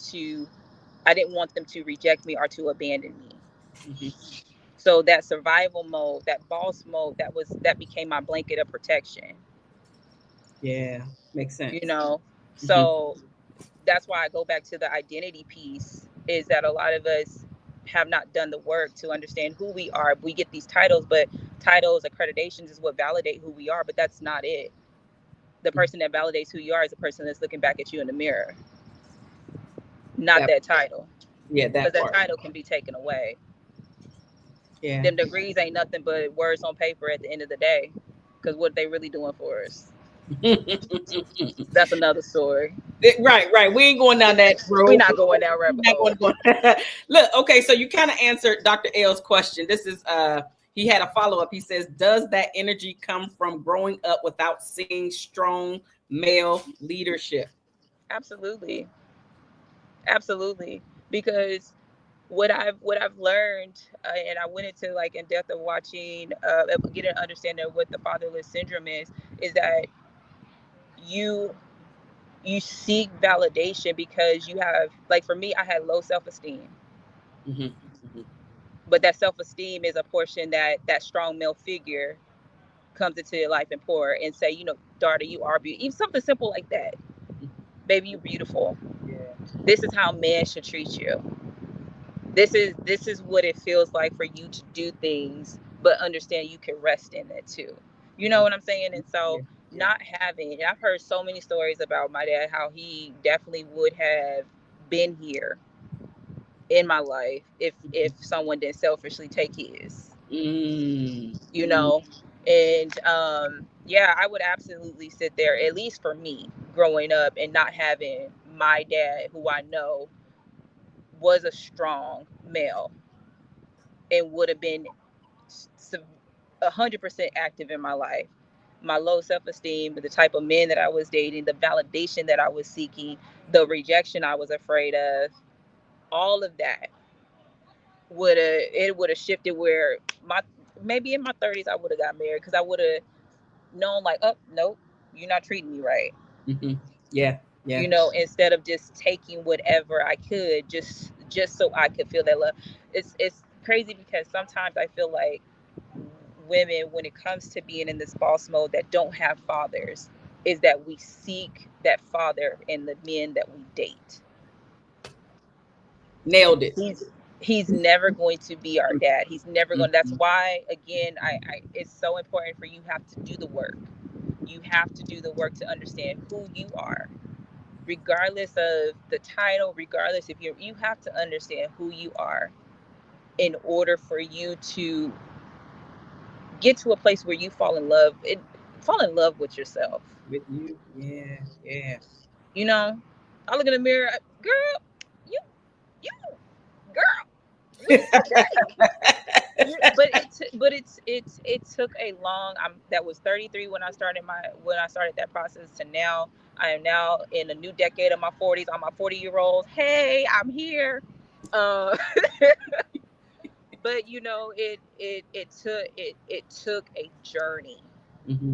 Speaker 3: them to reject me or to abandon me.
Speaker 1: mhm.
Speaker 3: So that survival mode, that boss mode, that became my blanket of protection,
Speaker 1: Yeah, makes
Speaker 3: you
Speaker 1: sense.
Speaker 3: know.
Speaker 1: Mhm,
Speaker 3: So that's why I go back to the identity piece, is that a lot of us have not done the work to understand who we are. We get these titles, but titles, accreditations is what validate who we are, but that's not it. The
Speaker 1: mhm.
Speaker 3: person that validates who you are is the person that's looking back at you in the mirror, not
Speaker 1: That
Speaker 3: that title,
Speaker 1: yeah,
Speaker 3: because
Speaker 1: that
Speaker 3: that
Speaker 1: part.
Speaker 3: title can be taken away.
Speaker 1: Yeah.
Speaker 3: Them degrees ain't nothing but words on paper at the end of the day, because what they really doing for us, that's another story.
Speaker 1: Right, right. We ain't going down that
Speaker 3: We're
Speaker 1: road.
Speaker 3: not going down
Speaker 1: We're
Speaker 3: rabbit
Speaker 1: not going
Speaker 3: hole.
Speaker 1: to go. Look, okay, so you kind of answered Dr. L's question. This is he had a follow-up. He says, does that energy come from growing up without seeing strong male leadership?
Speaker 3: Absolutely. Absolutely. Because what I've learned, and I went into, like, in depth of watching, getting an understanding of what the fatherless syndrome is that you You seek validation because you have, like for me, I had low self-esteem.
Speaker 1: Mm-hmm. Mm-hmm.
Speaker 3: But that self-esteem is a portion that that strong male figure comes into your life and pour and say, you know, daughter, you are beautiful. Even something simple like that. Baby, you beautiful.
Speaker 1: Yeah.
Speaker 3: This is how men should treat you. This is what it feels like for you to do things, but understand you can rest in it too. You know what I'm saying? And
Speaker 1: Yeah.
Speaker 3: so
Speaker 1: Yeah.
Speaker 3: not having, and I've heard so many stories about my dad, how he definitely would have been here in my life if someone didn't selfishly take his,
Speaker 1: Mm.
Speaker 3: you
Speaker 1: Mm.
Speaker 3: know. And yeah, I would absolutely sit there, at least for me growing up and not having my dad, who I know was a strong male and would have been 100% active in my life. My low self-esteem, the type of men that I was dating, the validation that I was seeking, the rejection I was afraid of, all of that would have shifted where my, maybe in my 30s I would have got married, because I would have known like, oh nope, you're not treating me right.
Speaker 1: Mm-hmm. Yeah. Yeah.
Speaker 3: You know, instead of just taking whatever I could just so I could feel that love. It's crazy because sometimes I feel like women, when it comes to being in this boss mode that don't have fathers, is that we seek that father in the men that we date.
Speaker 1: Nailed it.
Speaker 3: He's never going to be our dad. He's never going. That's
Speaker 1: Mm-hmm.
Speaker 3: why, again, I it's so important for you have to do the work. You have to do the work to understand who you are, regardless of the title, regardless if you have to understand who you are in order for you to get to a place where you fall in love with yourself.
Speaker 1: With you. Yeah. Yeah.
Speaker 3: You know, I look in the mirror, girl, you, you, girl, we okay. But it took a long. That was 33 when I started that process to now. I am now in a new decade of my 40s. I'm my 40-year-olds. Hey, I'm here. Uh, but you know, it took a journey,
Speaker 1: Mm-hmm.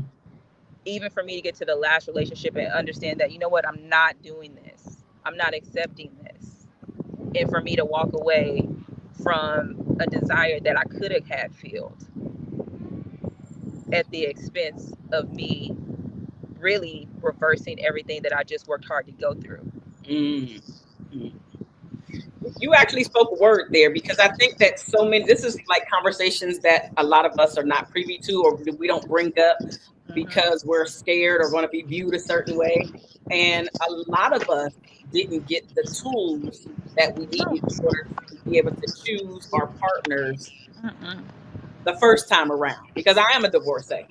Speaker 3: even for me to get to the last relationship and understand that, you know what, I'm not doing this. I'm not accepting this. And for me to walk away from a desire that I could have had filled at the expense of me really reversing everything that I just worked hard to go through.
Speaker 1: Mm-hmm. You actually spoke a word there, because I think that so many, this is like conversations that a lot of us are not privy to, or we don't bring up
Speaker 3: Mm-hmm.
Speaker 1: because we're scared or going to be viewed a certain way. And a lot of us didn't get the tools that we
Speaker 3: No.
Speaker 1: needed in order to be able to choose our partners
Speaker 3: Mm-mm.
Speaker 1: the first time around, because I am a divorcee,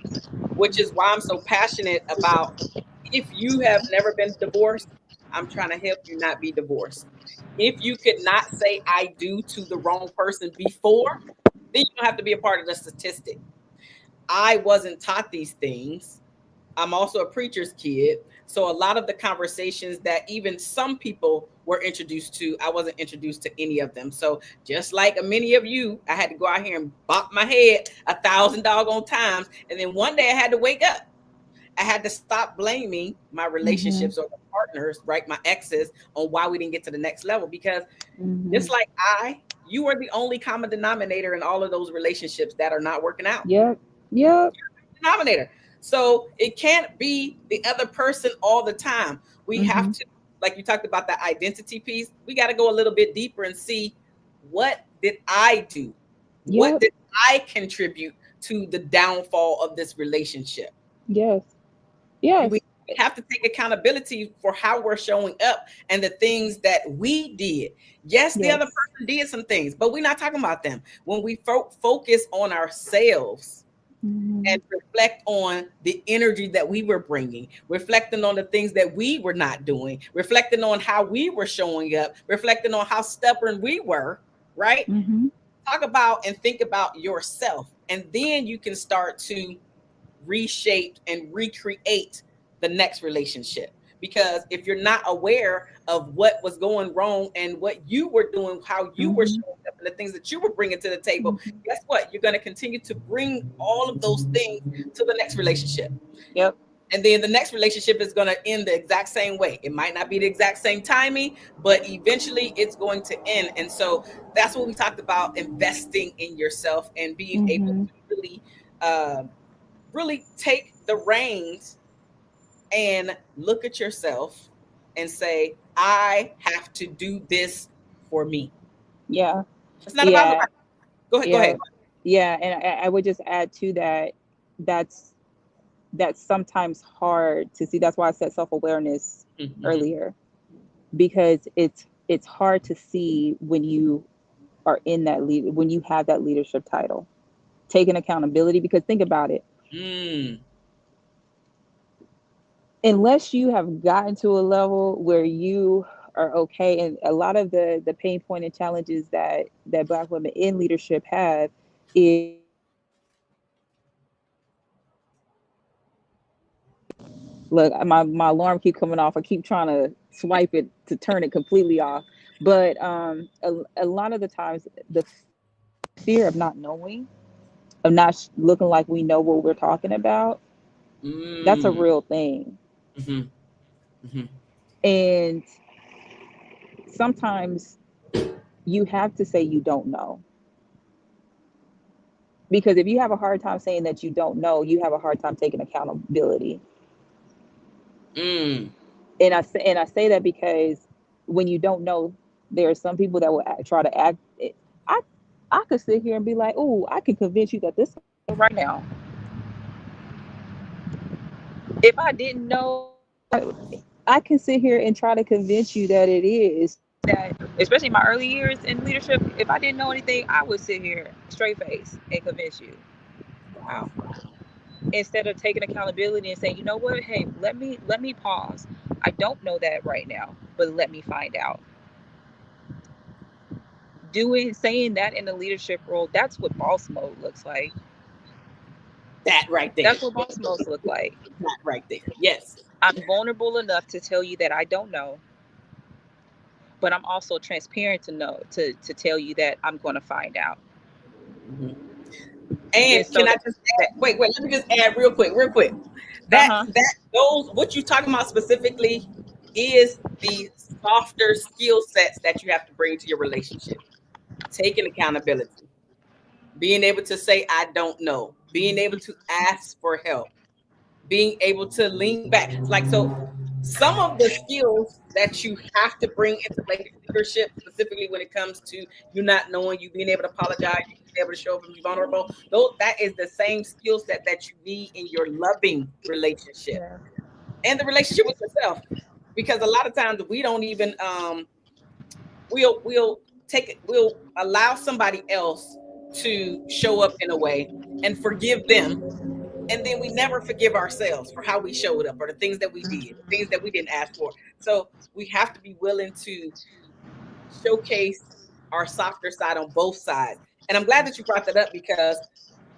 Speaker 1: which is why I'm so passionate about, if you have never been divorced, I'm trying to help you not be divorced. If you could not say I do to the wrong person before, then you don't have to be a part of the statistic. I wasn't taught these things. I'm also a preacher's kid. So a lot of the conversations that even some people were introduced to, I wasn't introduced to any of them. So just like many of you, I had to go out here and bop my head 1,000 doggone times. And then one day I had to wake up. I had to stop blaming my
Speaker 2: Mm-hmm.
Speaker 1: relationships or the partners, right? My exes, on why we didn't get to the next level. Because
Speaker 2: Mm-hmm.
Speaker 1: just like you are the only common denominator in all of those relationships that are not working out.
Speaker 2: Yep. Yep.
Speaker 1: Denominator. So it can't be the other person all the time. We have
Speaker 2: Mm-hmm.
Speaker 1: to, like you talked about that identity piece, we got to go a little bit deeper and see, what did I do? What
Speaker 2: Yep.
Speaker 1: did I contribute to the downfall of this relationship?
Speaker 2: Yes. Yes.
Speaker 1: We have to take accountability for how we're showing up and the things that we did. Yes, the other
Speaker 2: Yes.
Speaker 1: person did some things, but we're not talking about them. When we focus on ourselves
Speaker 2: Mm-hmm.
Speaker 1: and reflect on the energy that we were bringing, reflecting on the things that we were not doing, reflecting on how we were showing up, reflecting on how stubborn we were, right?
Speaker 2: Mm-hmm.
Speaker 1: Talk about and think about yourself. And then you can start to reshape and recreate the next relationship. Because if you're not aware of what was going wrong and what you were doing, how you were
Speaker 2: Mm-hmm.
Speaker 1: showing up, and the things that you were bringing to the table,
Speaker 2: Mm-hmm.
Speaker 1: guess what? You're going to continue to bring all of those things to the next relationship.
Speaker 3: Yep.
Speaker 1: And then the next relationship is going to end the exact same way. It might not be the exact same timing, but eventually it's going to end. And so that's what we talked about, investing in yourself and being able
Speaker 2: Mm-hmm.
Speaker 1: to really, really take the reins and look at yourself and say, I have to do this for me.
Speaker 2: Yeah.
Speaker 1: It's not about
Speaker 2: Yeah.
Speaker 1: nobody. Go ahead. Go
Speaker 2: Yeah.
Speaker 1: ahead.
Speaker 2: Yeah. And I would just add to that, that's that's sometimes hard to see. That's why I said self-awareness
Speaker 1: Mm-hmm.
Speaker 2: earlier, because it's hard to see when you are in that lead, when you have that leadership title, taking accountability. Because think about it,
Speaker 1: Mm,
Speaker 2: unless you have gotten to a level where you are okay, and a lot of the pain point and challenges that Black women in leadership have is look, my alarm keep coming off. I keep trying to swipe it to turn it completely off. But a lot of the times the fear of not knowing, of not looking like we know what we're talking about, that's a
Speaker 1: mm,
Speaker 2: real thing.
Speaker 1: mm-hmm, mm-hmm.
Speaker 2: And sometimes you have to say you don't know, because if you have a hard time saying that you don't know, you have a hard time taking accountability.
Speaker 1: Mm.
Speaker 2: And I say that because when you don't know, there are some people that will try to act. I I could sit here and be like, "Oh, I can convince you that this right now." If I didn't know, I can sit here and try to convince you that it is. That, especially in my early years in leadership, if I didn't know anything, I would sit here straight face and convince you.
Speaker 1: Wow.
Speaker 2: Instead of taking accountability and saying, you know what, hey, let me pause. I don't know that right now, but let me find out. Doing saying that in a leadership role, that's what boss mode looks like.
Speaker 1: That right there.
Speaker 2: That's what boss modes look like.
Speaker 1: That right there. Yes.
Speaker 2: I'm vulnerable enough to tell you that I don't know, but I'm also transparent to know to tell you that I'm going to find out.
Speaker 1: Mhm. And
Speaker 2: And so
Speaker 1: can I just
Speaker 2: that
Speaker 1: add, wait, let me just add real quick. That
Speaker 2: uh-huh.
Speaker 1: that those what you're talking about specifically is the softer skill sets that you have to bring to your relationship. Taking accountability, being able to say I don't know, being able to ask for help, being able to lean back. It's like, so some of the skills that you have to bring into leadership, specifically when it comes to you not knowing, you being able to apologize, you being able to show up and be vulnerable, though that is the same skill set that you need in your loving relationship
Speaker 2: Yeah.
Speaker 1: and the relationship with yourself. Because a lot of times we don't even we'll allow somebody else to show up in a way and forgive them, and then we never forgive ourselves for how we showed up or the things that we did, things that we didn't ask for. So we have to be willing to showcase our softer side on both sides. And I'm glad that you brought that up, because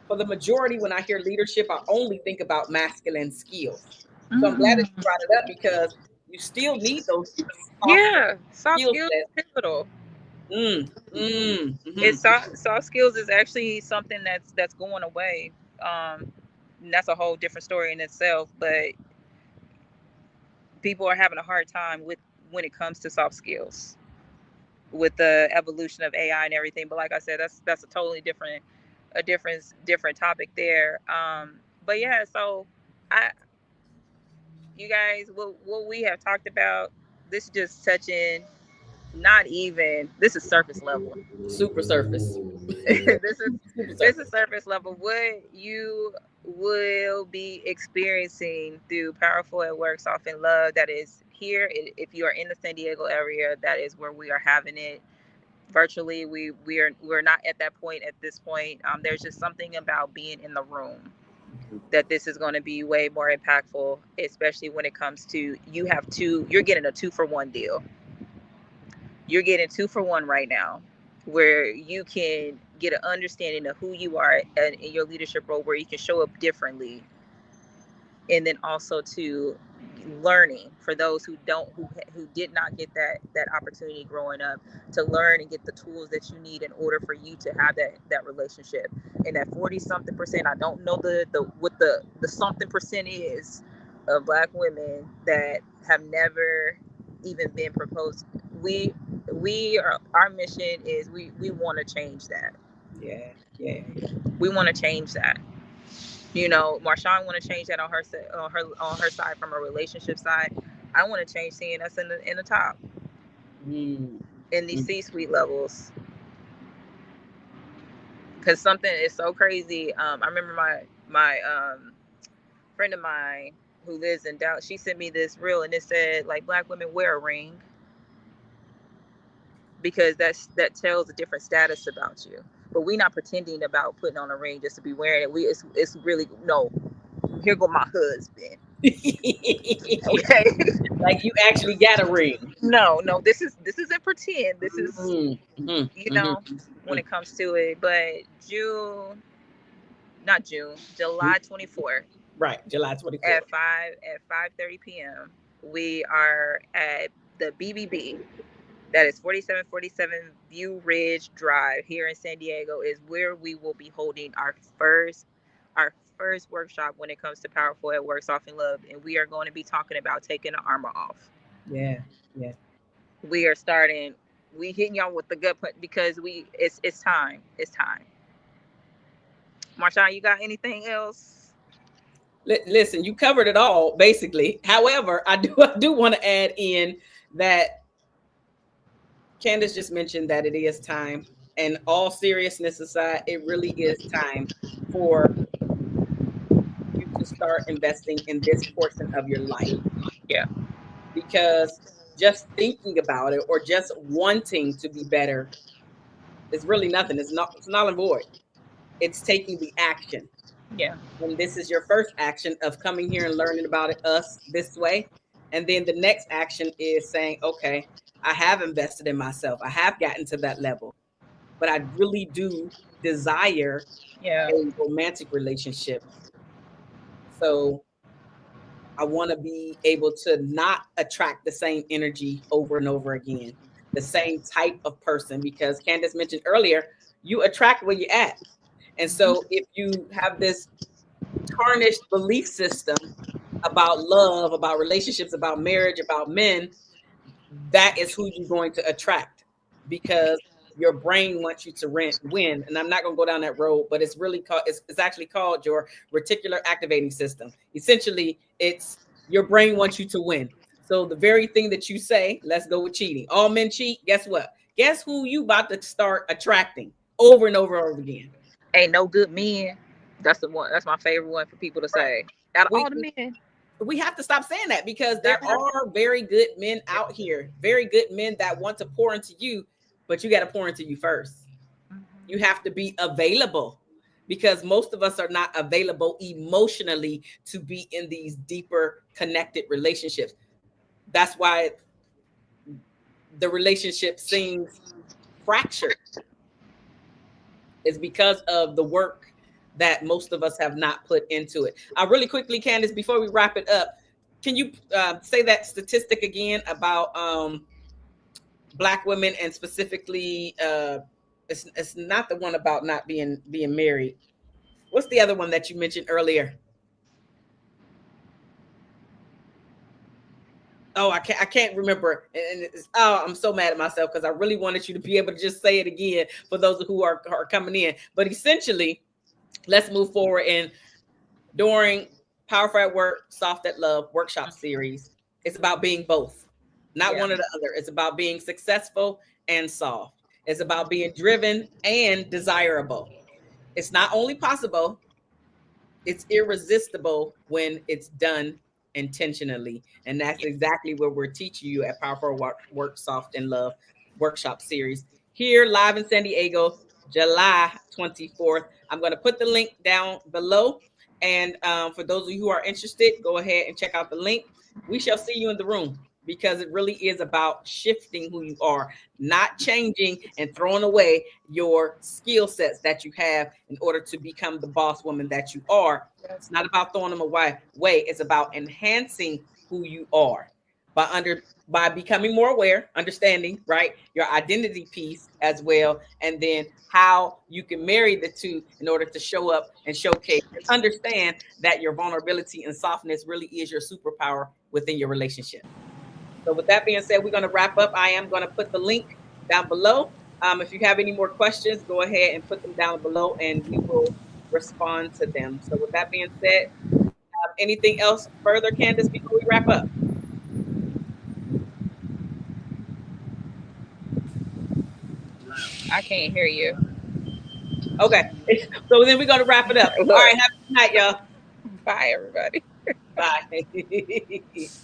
Speaker 1: for the majority, when I hear leadership, I only think about masculine skills. So I'm glad that you
Speaker 2: Mm-mm.
Speaker 1: brought it up, because you still need those softer
Speaker 2: Yeah, soft
Speaker 1: skill
Speaker 2: skills
Speaker 1: sets.
Speaker 2: is pivotal.
Speaker 1: Mm-hmm.
Speaker 2: It's soft skills is actually something that's going away. And that's a whole different story in itself. But people are having a hard time with when it comes to soft skills with the evolution of AI and everything. But like I said, that's a totally different topic there. But yeah, so I you guys, what we have talked about, this is just touching, not even, this is surface level.
Speaker 1: Super surface.
Speaker 2: this is
Speaker 1: Super
Speaker 2: this is
Speaker 1: surface.
Speaker 2: surface level. What you will be experiencing through Powerful at Work, Soft in Love, that is here. If you are in the San Diego area, that is where we are having it virtually. We're not at that point at this point. There's just something about being in the room that this is going to be way more impactful, especially when it comes to you're getting a 2-for-1 deal. You're getting 2-for-1 right now, where you can get an understanding of who you are in your leadership role, where you can show up differently, and then also to learning for those who did not get that opportunity growing up, to learn and get the tools that you need in order for you to have that relationship. And that 40 something percent, I don't know the what the something percent is,
Speaker 3: of Black women that have never even been proposed. We we are, our mission is we want to change that.
Speaker 1: Yeah, yeah,
Speaker 3: We want to change that. You know, Marshaun want to change that on her side, from a relationship side. I want to change seeing us in the top,
Speaker 1: mm,
Speaker 3: in these
Speaker 1: mm,
Speaker 3: C-suite levels, because something is so crazy. I remember my friend of mine who lives in Dallas. She sent me this reel, and it said like Black women wear a ring because that tells a different status about you. But we not pretending about putting on a ring just to be wearing it. It's really no. Here go my husband. Okay.
Speaker 1: like you actually got a ring.
Speaker 3: No, this isn't pretend. This is,
Speaker 1: Mm, mhm,
Speaker 3: you
Speaker 1: mhm,
Speaker 3: know, when
Speaker 1: mhm.
Speaker 3: it comes to it. But not June, July 24th
Speaker 1: Right, July 24th.
Speaker 3: at 5:30 p.m. we are at the BBB. That is 4747 View Ridge Drive here in San Diego, is where we will be holding our first workshop when it comes to Powerful at Work, Soft and Love, and we are going to be talking about taking the armor off.
Speaker 1: Yeah, yeah.
Speaker 3: We are starting. We hitting y'all with the gut punch because it's time. It's time. Marshawn, you got anything else?
Speaker 1: Listen, you covered it all basically. However, I do want to add in that Candice just mentioned that it is time, and all seriousness aside, it really is time for you to start investing in this portion of your life,
Speaker 3: Yeah,
Speaker 1: because just thinking about it or just wanting to be better is really nothing. It's null and void. It's taking the action.
Speaker 3: yeah,
Speaker 1: And this is your first action of coming here and learning about us this way. And then the next action is saying, okay, I have invested in myself. I have gotten to that level, but I really do desire
Speaker 3: yeah,
Speaker 1: a romantic relationship. So I want to be able to not attract the same energy over and over again, the same type of person, because Candice mentioned earlier, you attract where you're at. And so if you have this tarnished belief system about love, about relationships, about marriage, about men, that is who you're going to attract, because your brain wants you to win. And I'm not going to go down that road, but it's really called, it's actually called your reticular activating system. Essentially, it's your brain wants you to win. So the very thing that you say, let's go with cheating. All men cheat. Guess what? Guess who you about to start attracting over and over and over again?
Speaker 3: ain't no good men. That's the one. That's my favorite one for people to
Speaker 1: Right.
Speaker 3: say. Out of
Speaker 1: We
Speaker 3: all the men,
Speaker 1: we have to stop saying that, because there
Speaker 3: never have.
Speaker 1: are very good men out here, very good men that want to pour into you, but you got to pour into you first. You have to be available, because most of us are not available emotionally to be in these deeper connected relationships. That's why the relationship seems fractured. It's because of the work that most of us have not put into it. Really quickly, Candice, before we wrap it up, can you say that statistic again about Black women, and specifically, it's not the one about not being married. What's the other one that you mentioned earlier? Oh, I can't remember. And oh, I'm so mad at myself, because I really wanted you to be able to just say it again for those who are coming in. But essentially, let's move forward. And during Powerful at Work, Soft at Love workshop series, it's about being both, not
Speaker 3: Yeah,
Speaker 1: one or the other. It's about being successful and soft. It's about being driven and desirable. It's not only possible, it's irresistible when it's done intentionally. And that's exactly what we're teaching you at Powerful Work, Soft and Love workshop series here live in San Diego, July 24th. I'm going to put the link down below. And for those of you who are interested, go ahead and check out the link. We shall see you in the room, because it really is about shifting who you are, not changing and throwing away your skill sets that you have in order to become the boss woman that you are. It's not about throwing them away. It's about enhancing who you are. by becoming more aware, understanding, right, your identity piece as well, and then how you can marry the two in order to show up and showcase and understand that your vulnerability and softness really is your superpower within your relationship. So with that being said, we're going to wrap up. I am going to put the link down below. If you have any more questions, go ahead and put them down below and we will respond to them. So with that being said, anything else further, Candice, before we wrap up?
Speaker 3: I can't hear you.
Speaker 1: Okay. So then we're going to wrap it up. All right.
Speaker 3: Look,
Speaker 1: Have a good night, y'all.
Speaker 3: bye everybody.
Speaker 1: Bye.